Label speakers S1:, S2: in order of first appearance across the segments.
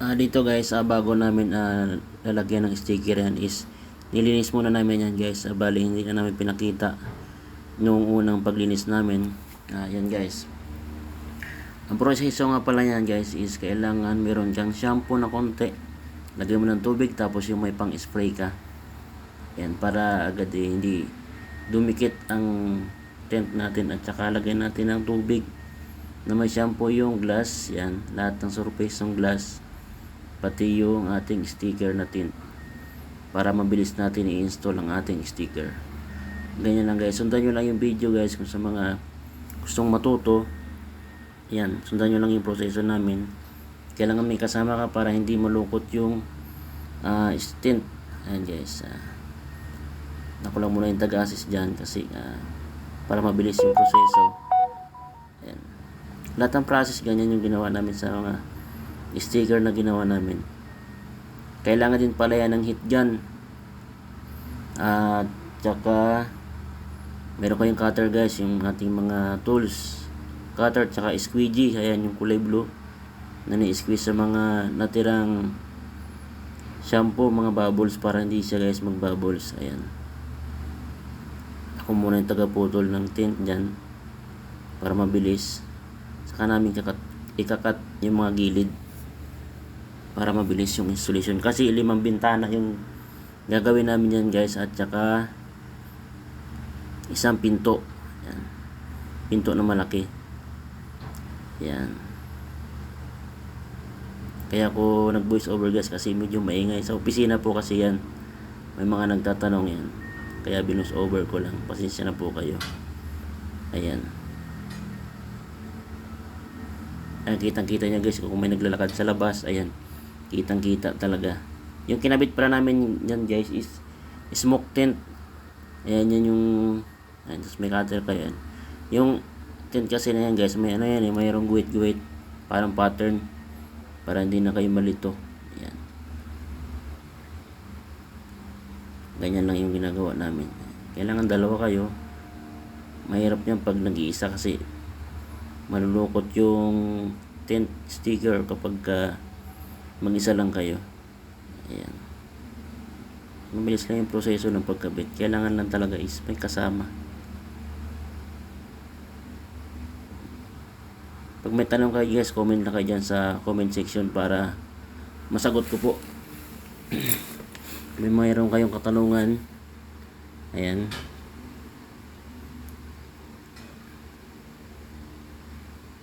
S1: Dito guys, bago namin lalagyan ng sticker yan is nilinis muna namin yan guys. Bali hindi na namin pinakita nung unang paglinis namin. Yan guys. Ang proseso nga pala yan guys is kailangan meron kang shampoo na konti. Lagyan mo ng tubig tapos yung may pang spray ka. Yan para agad hindi dumikit ang tent natin, at saka lagyan natin ng tubig na may shampoo yung glass. Yan, lahat ng surface ng glass, pati yung ating sticker na tint, para mabilis natin i-install ang ating sticker. Ganyan lang guys, sundan nyo lang yung video guys kung sa mga gustong matuto. Yan, sundan nyo lang yung proseso namin. Kailangan may kasama ka para hindi malukot yung tint. Ayan guys, nakulang muna yung taga-assist dyan kasi para mabilis yung proseso. Ayan. Lahat ng process ganyan yung ginawa namin sa mga sticker na ginawa namin. Kailangan din pala yan ng heat gun. At saka meron kayong cutter guys, yung ating mga tools, cutter tsaka squeegee. Ayan yung kulay blue na ni-squeeze sa mga natirang shampoo, mga bubbles, para hindi siya guys mag-bubbles. Ayan, ako muna yung taga-putol ng tint dyan para mabilis. Saka namin ikakat yung mga gilid para mabilis yung installation, kasi 5 bintana yung gagawin namin yan guys, at saka isang pinto. Yan, pinto na malaki. Yan, kaya ako nag voice over guys kasi medyo maingay sa opisina po kasi yan, may mga nagtatanong yan, kaya binus over ko lang, pasensya na po kayo. Ayan, kitang kita nyo guys kung may naglalakad sa labas. Ayan, kitang kita talaga. Yung kinabit pala namin yan guys is smoke tent. Ayan, yan yung tapos may cutter pa yan. Yung tent kasi na yan guys, may yan, mayroong guhit-guhit parang pattern para hindi na kayo malito. Ayan, ganyan lang yung ginagawa namin. Kailangan dalawa kayo. Mahirap yan pag nag-iisa kasi malulukot yung tent sticker kapag mag-isa lang kayo. Ayan, mabilis lang yung proseso ng pagkabit. Kailangan lang talaga is may kasama. Pag may tanong kayo guys, comment na kayo dyan sa comment section para masagot ko po. May mayroon kayong katanungan. Ayan,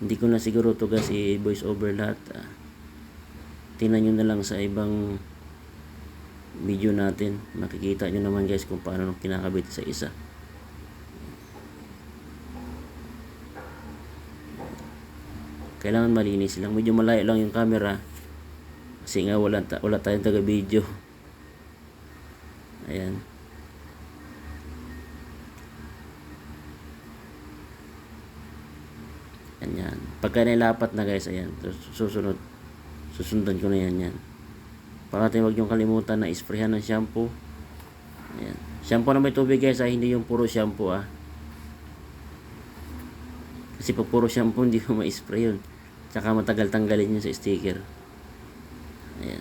S1: hindi ko na siguro to guys i-voice over lahat. Tingnan nyo na lang sa ibang video natin, makikita nyo naman guys kung paano kinakabit sa isa. Kailangan malinis lang, medyo malayo lang yung camera kasi nga wala tayong taga video. Ayan, yan. Pagka nilapat na guys, ayan, susundan ko na yan. Pakati wag yung kalimutan na isprayhan ng shampoo. Ayan, shampoo na may tubig guys, hindi yung puro shampoo kasi pag puro shampoo hindi mo ma-spray yun, tsaka matagal tanggalin yun sa sticker. Ayan,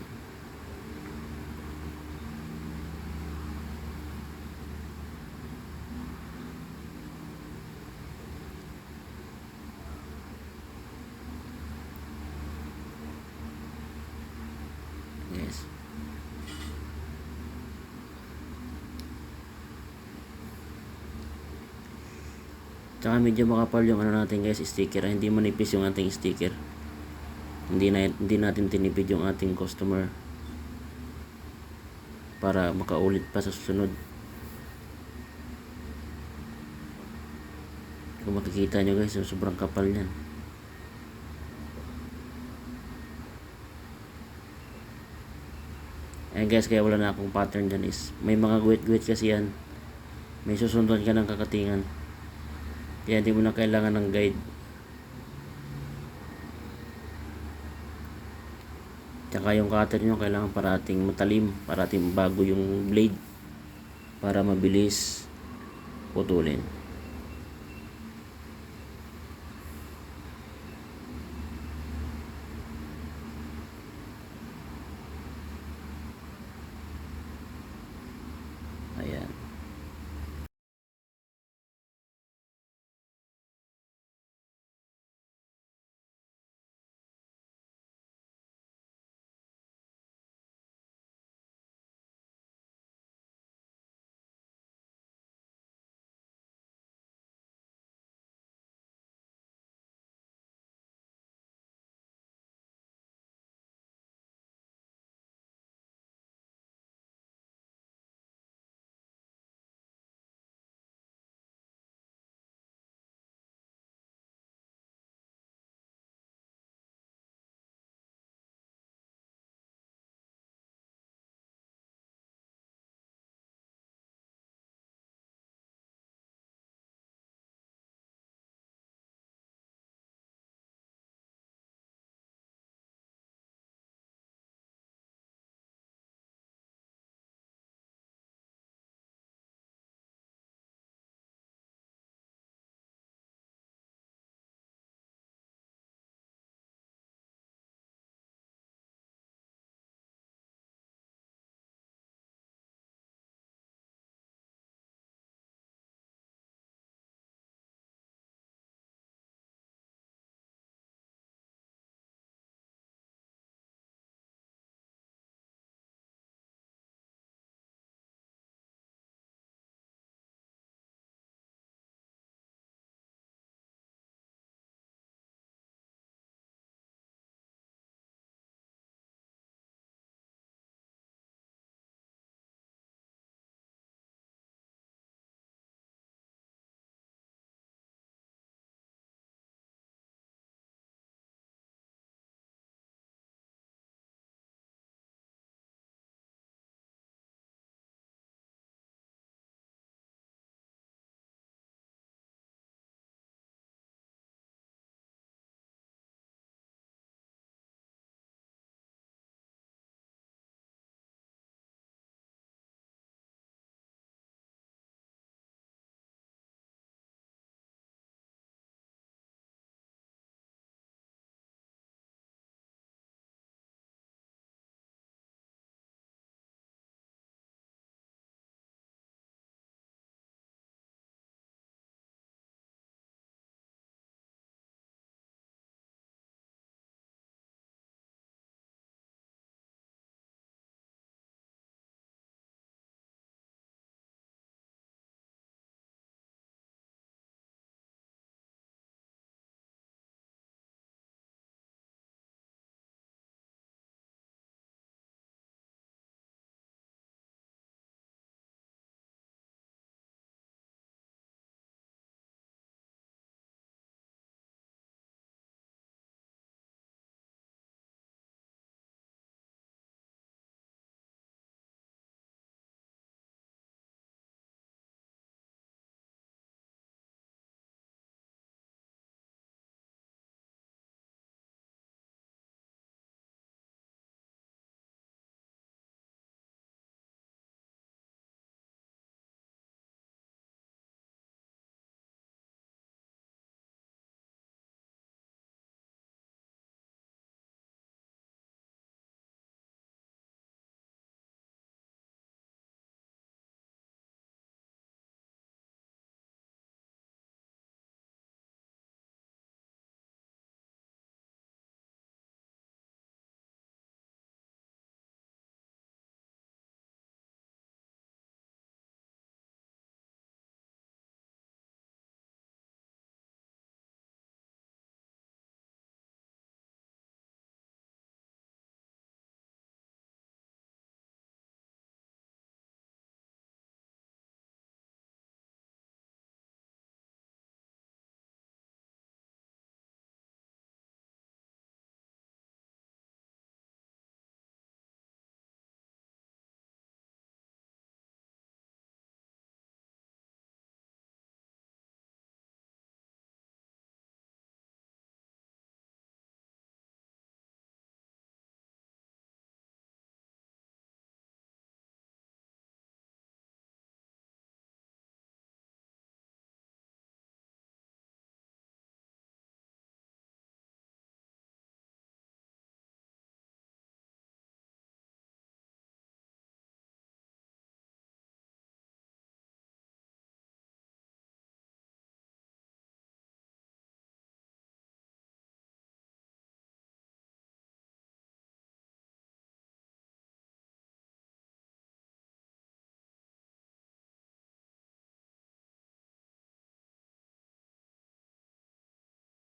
S1: yes. Tsaka medyo makapal yung natin guys, sticker. Hindi manipis yung ating sticker. Hindi natin tinipid yung ating customer para makaulit pa sa susunod. Kung makikita nyo guys, sobrang kapal yan. Ayan guys, kaya wala na akong pattern dyan is may mga guhit-guhit kasi yan. May susundan ka ng kakatingan, kaya hindi mo na kailangan ng guide. Tsaka yung cutter nyo kailangan parating matalim, parating bago yung blade para mabilis putulin.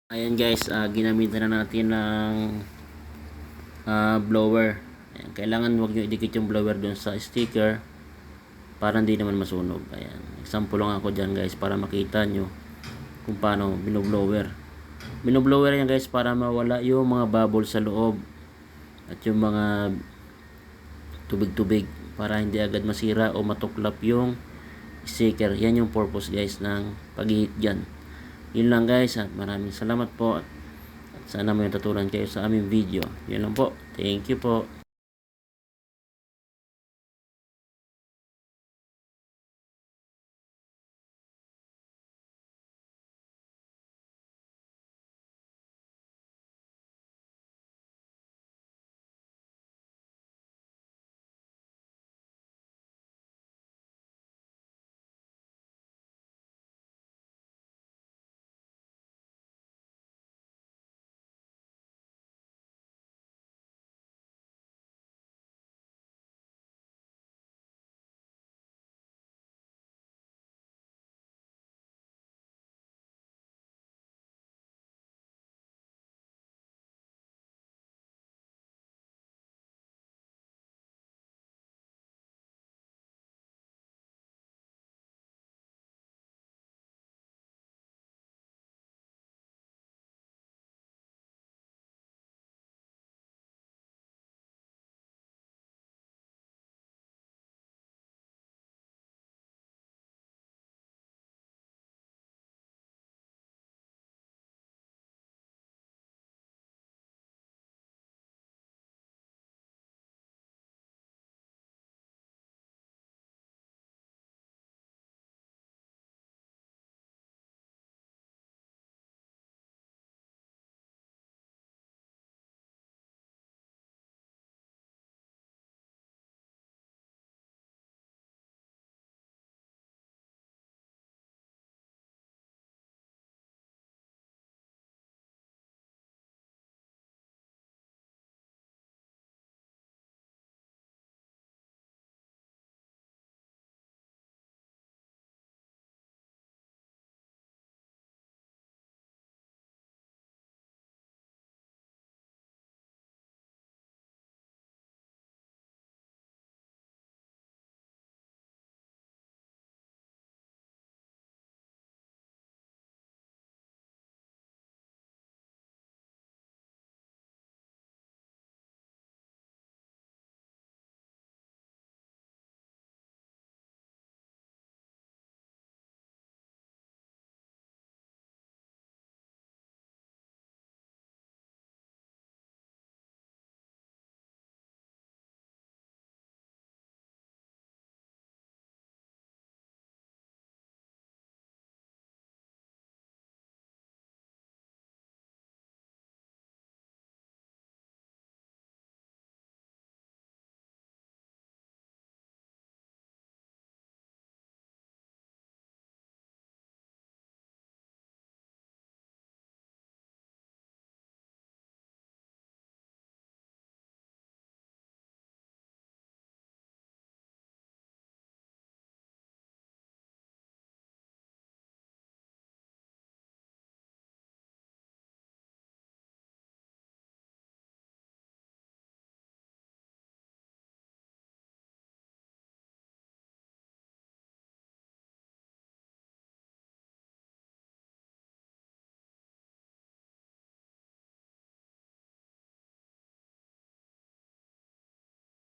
S1: Ayan guys, ginamitan na natin ng blower. Ayan, kailangan wag nyo idikit yung blower dun sa sticker para hindi naman masunog. Ayan, example lang ako dyan guys para makita nyo kung paano binoblower. Binoblower yan guys para mawala yung mga bubble sa loob at yung mga tubig-tubig para hindi agad masira o matuklap yung sticker. Yan yung purpose guys ng pag-hit dyan. Yun lang guys, at maraming salamat po at sana may natutunan kayo sa aming video. Yun lang po. Thank you po.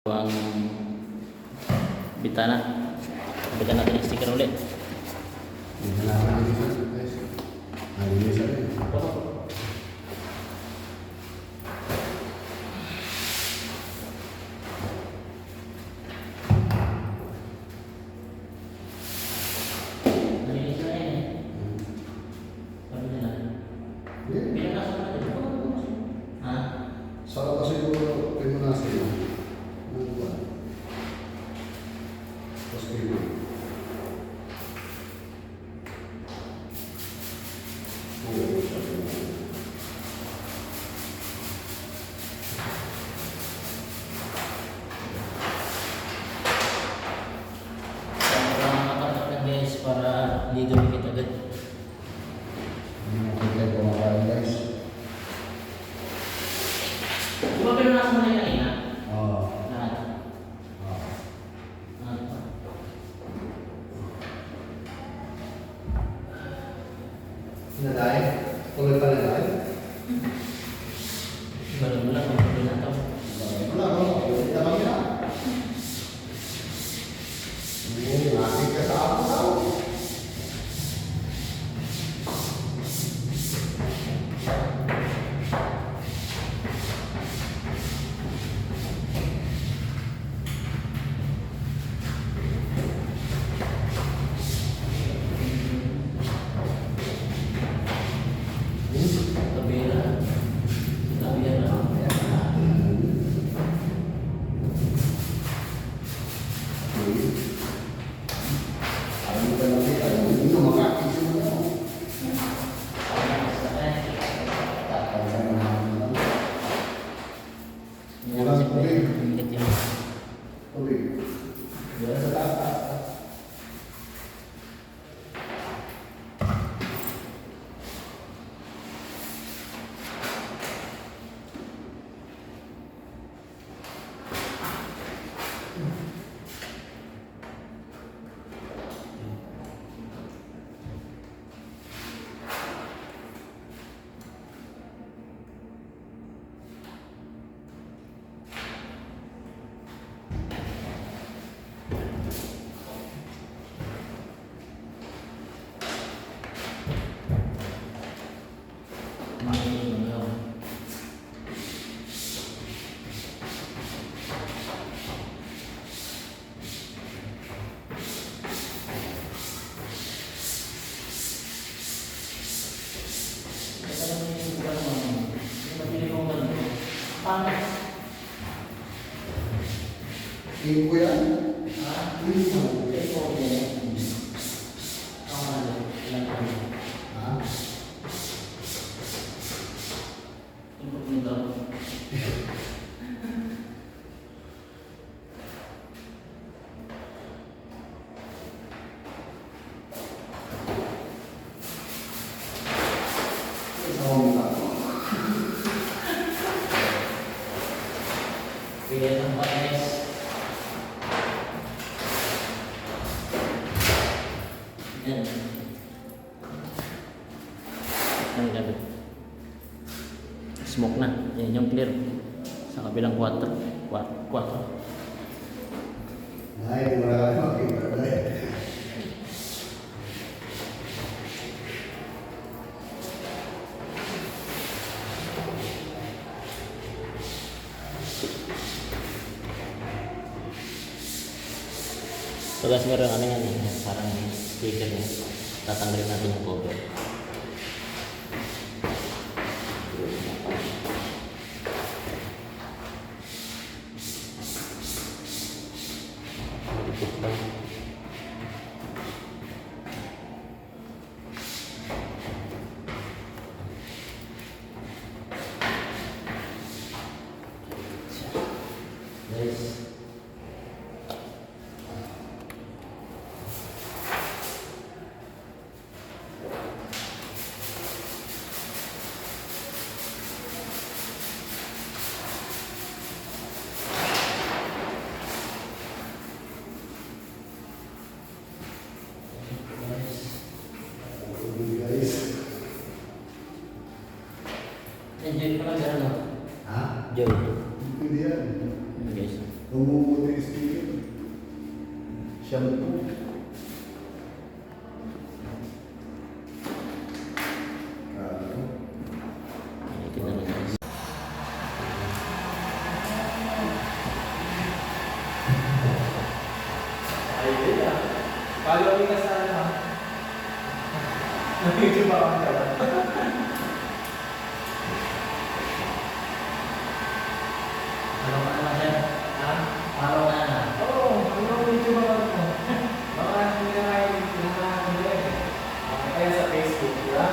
S1: Ang bitana. Bigyan natin yung sticker ulit.
S2: Saka kasi siguro pinunasan mo. Tapos kayo.
S1: Para hindi dumikit agad.
S2: Hindi mo kumakain guys. tubig.
S1: Init yun.
S2: Tubig. Yan sa taas. Tingin ko yan. Tingin ko. Ha?
S1: Yan. Ang gabi. Smoke na. Yan yung clear. Sa kabilang 4. 4.
S2: Ay, wala ka makikita.
S1: So guys, meron ano yan, parang sticker yan. Tatanggalin natin yung cover. Malipit lang. Guys. Enjoy ko lang sa ano?
S2: Ha?
S1: Joy.
S2: Hindi yan.
S1: Guys.
S2: Umuuti yung sticker. Shampoo.
S1: Tingnan lang guys.
S3: Ayun na. Follow me ka sa ano. Nag-YouTube ako ang dapat.
S1: Ano ka naman dyan?
S3: Ha?
S1: Araw ka na.
S3: Oo, nag-YouTube ako ako. Baka hindi na kayo pinakaano yan. Kaya sa Facebook, di ba?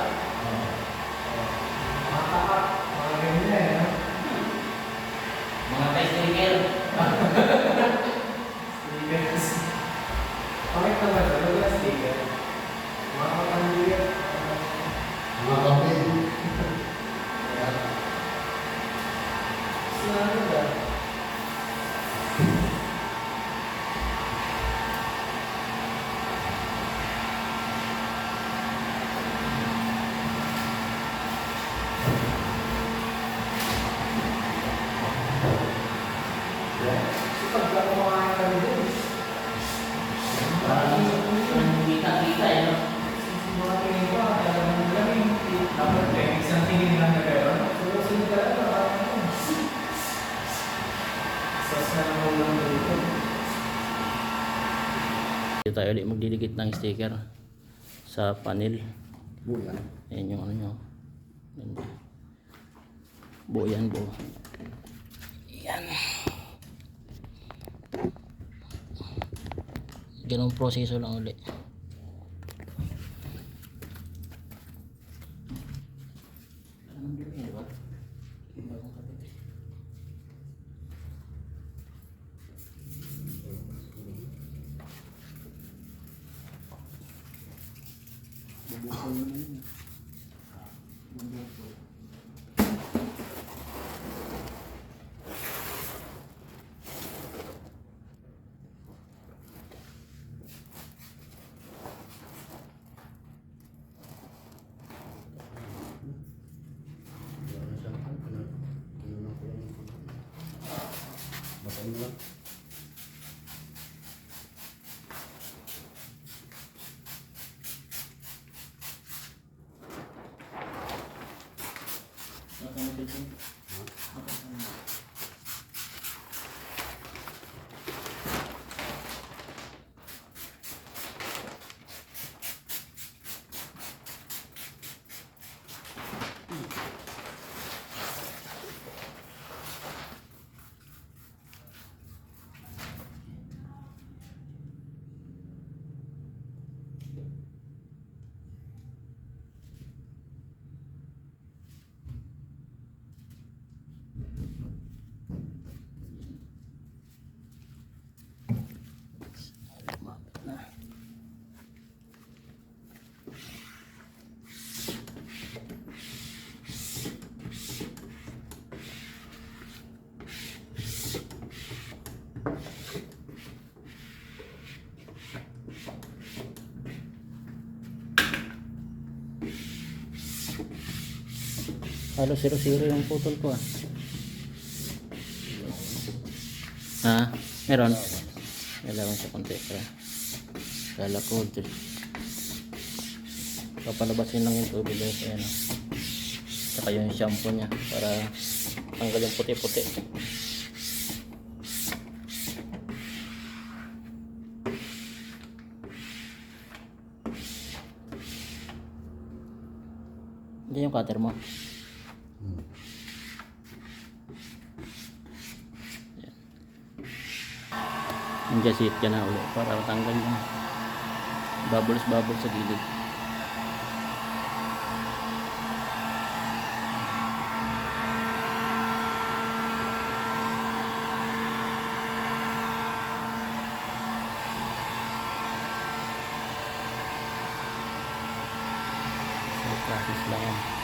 S3: Mga kakak, mga ganyan eh. No?
S1: Mga sticker.
S3: Stickers. Bakit naman ito? Ano ba sticker? Mga kapamilya.
S2: Mga kapit.
S3: Sinabi ba? Kapag ako mga kanilin,
S1: Parang kita-kita eh, no?
S3: mga tingin ko, talagang lang yung dapat isang tingin lang na gano'n. Susunod ka lang, parang sas na ng ulang dito.
S1: Dito tayo ulit magdidikit ng sticker sa panel.
S2: Buyan.
S1: Ayan yung ano nyo. Ganda. Buo yan, buo. Yan. Ganong proseso lang ulit. Anong dito yun, di ba? Bukol naman yun. Bukol.
S2: Basahin mo lang.
S1: Halos 0-0 yung putol ko ah. Ha? Meron? Kailangan sa konti pa. Kala ko papalabasin lang yung tubig guys. Ayan ah. Saka yung shampoo niya para tanggal yung puti-puti. Hindi yung cutter mo. Injasit ka na ulit para tanggal yung bubbles sa gilid. So, practice lang yan.